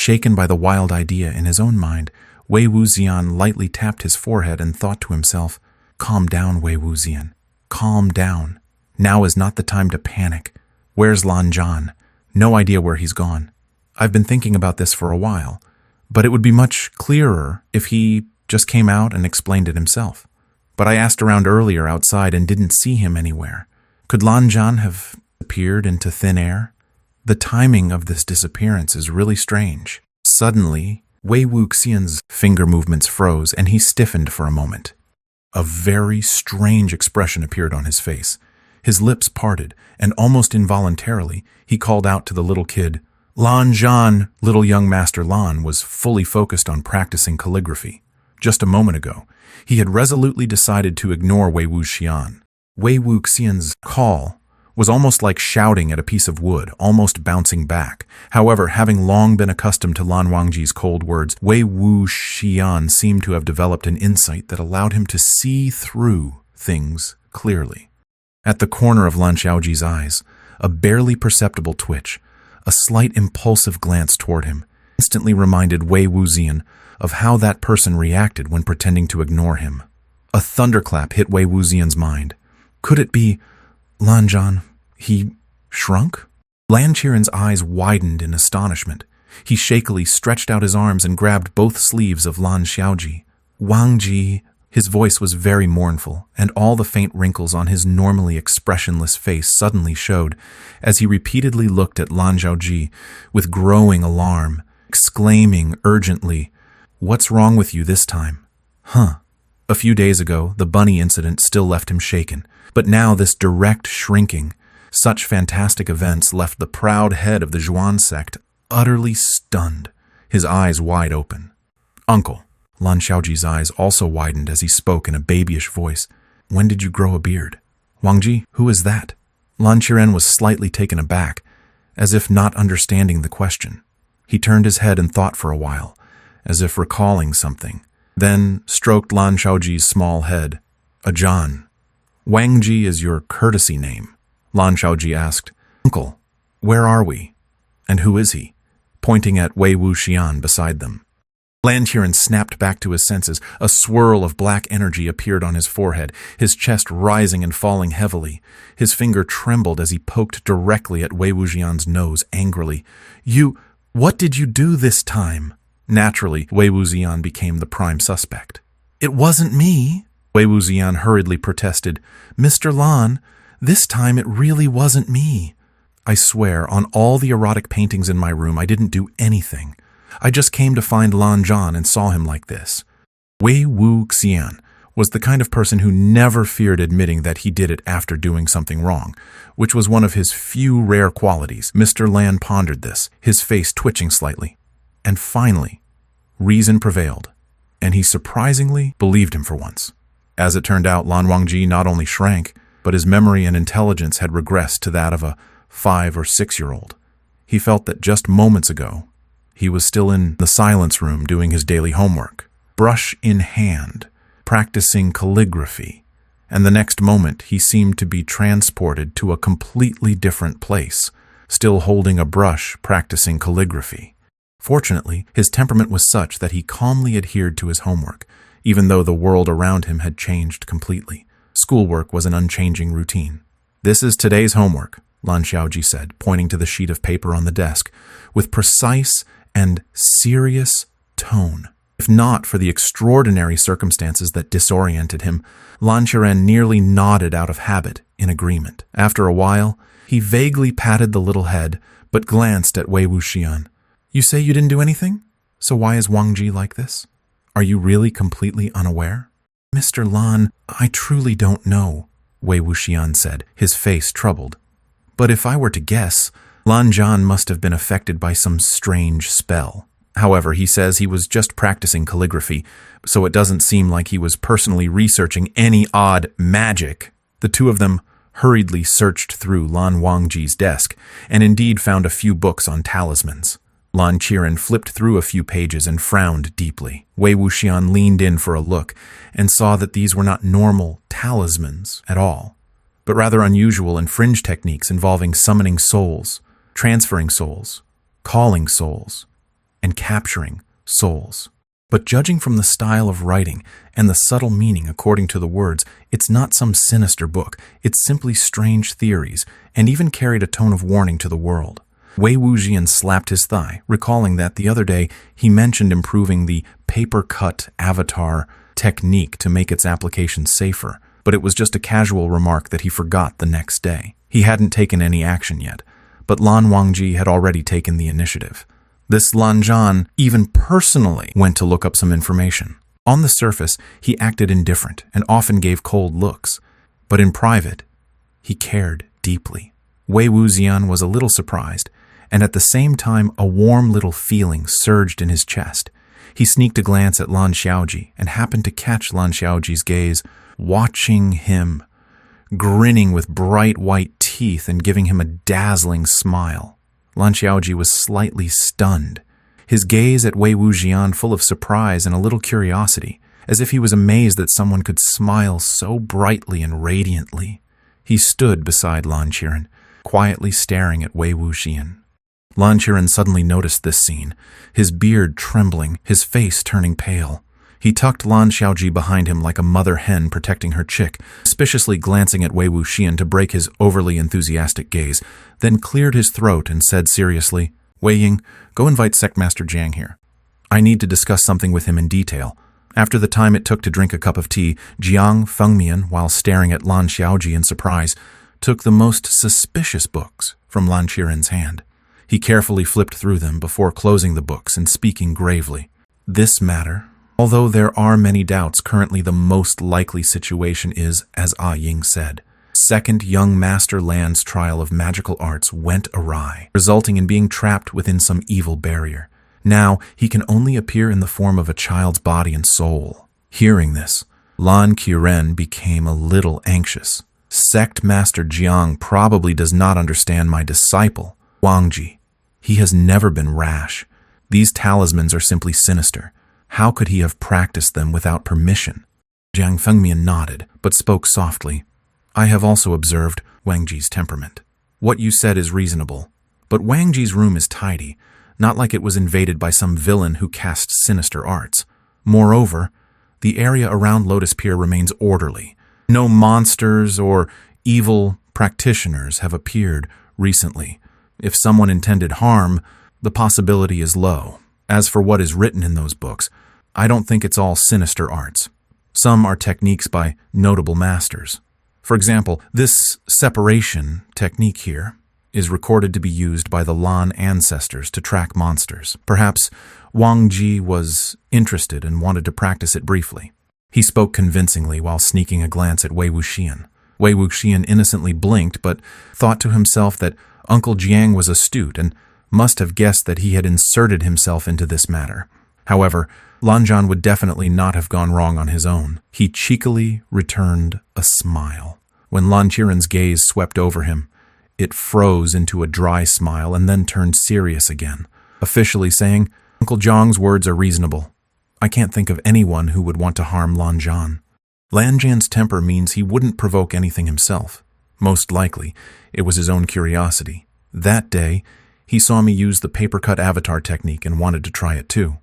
Shaken by the wild idea in his own mind, Wei Wuxian lightly tapped his forehead and thought to himself, "Calm down, Wei Wuxian. Calm down. Now is not the time to panic. Where's Lan Zhan? No idea where he's gone. I've been thinking about this for a while, but it would be much clearer if he just came out and explained it himself. But I asked around earlier outside and didn't see him anywhere. Could Lan Zhan have appeared into thin air? The timing of this disappearance is really strange." Suddenly, Wei Wuxian's finger movements froze and he stiffened for a moment. A very strange expression appeared on his face. His lips parted, and almost involuntarily, he called out to the little kid, "Lan Zhan!" Little young Master Lan was fully focused on practicing calligraphy. Just a moment ago, he had resolutely decided to ignore Wei Wuxian. Wei Wuxian's call was almost like shouting at a piece of wood, almost bouncing back. However, having long been accustomed to Lan Wangji's cold words, Wei Wuxian seemed to have developed an insight that allowed him to see through things clearly. At the corner of Lan Xiaoji's eyes, a barely perceptible twitch, a slight impulsive glance toward him, instantly reminded Wei Wuxian of how that person reacted when pretending to ignore him. A thunderclap hit Wei Wuxian's mind. Could it be Lan Zhan? He shrunk? Lan Qiren's eyes widened in astonishment. He shakily stretched out his arms and grabbed both sleeves of Lan Xiaoji. "Wangji," his voice was very mournful, and all the faint wrinkles on his normally expressionless face suddenly showed as he repeatedly looked at Lan Xiaoji with growing alarm, exclaiming urgently, "What's wrong with you this time?" A few days ago, the bunny incident still left him shaken, but now this direct shrinking, such fantastic events left the proud head of the Zhuan sect utterly stunned, his eyes wide open. "Uncle," Lan Xiaoji's eyes also widened as he spoke in a babyish voice, "when did you grow a beard?" "Wangji, who is that?" Lan Qiren was slightly taken aback, as if not understanding the question. He turned his head and thought for a while, as if recalling something, then stroked Lan Xiaoji's small head. "A Zhan. Wangji is your courtesy name?" Lan Xiaoji asked. "Uncle, where are we? And who is he?" pointing at Wei Wuxian beside them. Lan Qiren snapped back to his senses. A swirl of black energy appeared on his forehead, his chest rising and falling heavily. His finger trembled as he poked directly at Wei Wuxian's nose angrily. What did you do this time?" Naturally, Wei Wuxian became the prime suspect. "It wasn't me," Wei Wuxian hurriedly protested. "Mr. Lan, this time it really wasn't me. I swear, on all the erotic paintings in my room, I didn't do anything. I just came to find Lan Zhan and saw him like this." Wei Wuxian was the kind of person who never feared admitting that he did it after doing something wrong, which was one of his few rare qualities. Mr. Lan pondered this, his face twitching slightly. And finally, reason prevailed, and he surprisingly believed him for once. As it turned out, Lan Wangji not only shrank, but his memory and intelligence had regressed to that of a 5- or 6-year-old. He felt that just moments ago, he was still in the silence room doing his daily homework, brush in hand, practicing calligraphy, and the next moment he seemed to be transported to a completely different place, still holding a brush, practicing calligraphy. Fortunately, his temperament was such that he calmly adhered to his homework, even though the world around him had changed completely. Schoolwork was an unchanging routine. "This is today's homework," Lan Xiaoji said, pointing to the sheet of paper on the desk, with precise and serious tone. If not for the extraordinary circumstances that disoriented him, Lan Qiren nearly nodded out of habit in agreement. After a while, he vaguely patted the little head, but glanced at Wei Wuxian. "You say you didn't do anything? So why is Wangji like this? Are you really completely unaware?" "Mr. Lan, I truly don't know," Wei Wuxian said, his face troubled. "But if I were to guess, Lan Zhan must have been affected by some strange spell. However, he says he was just practicing calligraphy, so it doesn't seem like he was personally researching any odd magic." The two of them hurriedly searched through Lan Wangji's desk, and indeed found a few books on talismans. Lan Qiren flipped through a few pages and frowned deeply. Wei Wuxian leaned in for a look and saw that these were not normal talismans at all, but rather unusual and fringe techniques involving summoning souls, transferring souls, calling souls, and capturing souls. But judging from the style of writing and the subtle meaning according to the words, it's not some sinister book. It's simply strange theories, and even carried a tone of warning to the world. Wei Wuxian slapped his thigh, recalling that the other day he mentioned improving the paper-cut avatar technique to make its application safer, but it was just a casual remark that he forgot the next day. He hadn't taken any action yet, but Lan Wangji had already taken the initiative. This Lan Zhan even personally went to look up some information. On the surface, he acted indifferent and often gave cold looks, but in private, he cared deeply. Wei Wuxian was a little surprised, and at the same time a warm little feeling surged in his chest. He sneaked a glance at Lan Xiaoji and happened to catch Lan Xiaoji's gaze, watching him, grinning with bright white teeth and giving him a dazzling smile. Lan Xiaoji was slightly stunned, his gaze at Wei Wuxian full of surprise and a little curiosity, as if he was amazed that someone could smile so brightly and radiantly. He stood beside Lan Qiren, quietly staring at Wei Wuxian. Lan Qiren suddenly noticed this scene, his beard trembling, his face turning pale. He tucked Lan Xiaoji behind him like a mother hen protecting her chick, suspiciously glancing at Wei Wuxian to break his overly enthusiastic gaze, then cleared his throat and said seriously, "Wei Ying, go invite Sectmaster Jiang here. I need to discuss something with him in detail." After the time it took to drink a cup of tea, Jiang Fengmian, while staring at Lan Xiaoji in surprise, took the most suspicious books from Lan Qiren's hand. He carefully flipped through them before closing the books and speaking gravely. "This matter, although there are many doubts, currently the most likely situation is, as Ying said. Second young Master Lan's trial of magical arts went awry, resulting in being trapped within some evil barrier. Now he can only appear in the form of a child's body and soul." Hearing this, Lan Qiren became a little anxious. "Sect Master Jiang probably does not understand my disciple, Wangji. He has never been rash. These talismans are simply sinister. How could he have practiced them without permission?" Jiang Fengmian nodded, but spoke softly. "I have also observed Wangji's temperament. What you said is reasonable, but Wangji's room is tidy, not like it was invaded by some villain who cast sinister arts. Moreover, the area around Lotus Pier remains orderly. No monsters or evil practitioners have appeared recently. If someone intended harm, the possibility is low. As for what is written in those books, I don't think it's all sinister arts. Some are techniques by notable masters. For example, this separation technique here is recorded to be used by the Lan ancestors to track monsters. Perhaps Wangji was interested and wanted to practice it briefly." He spoke convincingly while sneaking a glance at Wei Wuxian. Wei Wuxian innocently blinked, but thought to himself that Uncle Jiang was astute and must have guessed that he had inserted himself into this matter. However, Lan Zhan would definitely not have gone wrong on his own. He cheekily returned a smile. When Lan Qiren's gaze swept over him, it froze into a dry smile and then turned serious again, officially saying, "Uncle Jiang's words are reasonable. I can't think of anyone who would want to harm Lan Zhan. Lan Zhan's temper means he wouldn't provoke anything himself. Most likely, it was his own curiosity. That day, he saw me use the paper-cut avatar technique and wanted to try it too.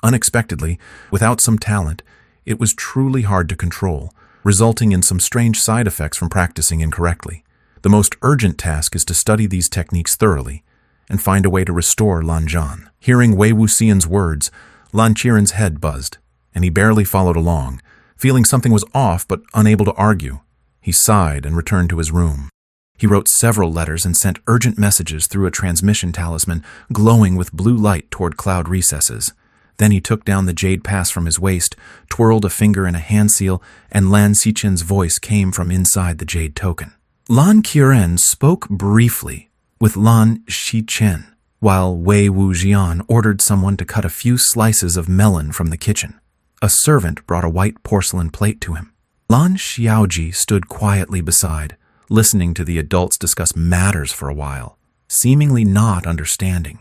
Unexpectedly, without some talent, it was truly hard to control, resulting in some strange side effects from practicing incorrectly. The most urgent task is to study these techniques thoroughly and find a way to restore Lan Zhan." Hearing Wei Wuxian's words, Lan Qiren's head buzzed, and he barely followed along, feeling something was off but unable to argue. He sighed and returned to his room. He wrote several letters and sent urgent messages through a transmission talisman glowing with blue light toward cloud recesses. Then he took down the jade pass from his waist, twirled a finger in a hand seal, and Lan Qiren's voice came from inside the jade token. Lan Qiren spoke briefly with Lan Qiren, while Wei Wuxian ordered someone to cut a few slices of melon from the kitchen. A servant brought a white porcelain plate to him. Lan Xiaoji stood quietly beside, listening to the adults discuss matters for a while, seemingly not understanding,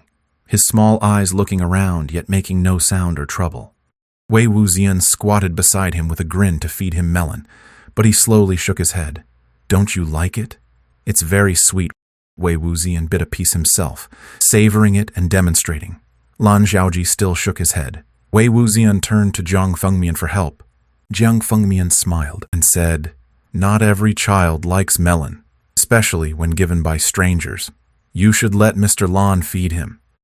his small eyes looking around yet making no sound or trouble. Wei Wuxian squatted beside him with a grin to feed him melon, but he slowly shook his head. "Don't you like it?" "It's very sweet." Wei Wuxian bit a piece himself, savoring it and demonstrating. Lan Wangji still shook his head. Wei Wuxian turned to Jiang Fengmian for help. Jiang Fengmian smiled and said, "Not every child likes melon, especially when given by strangers. You should let Mr. Lan feed him."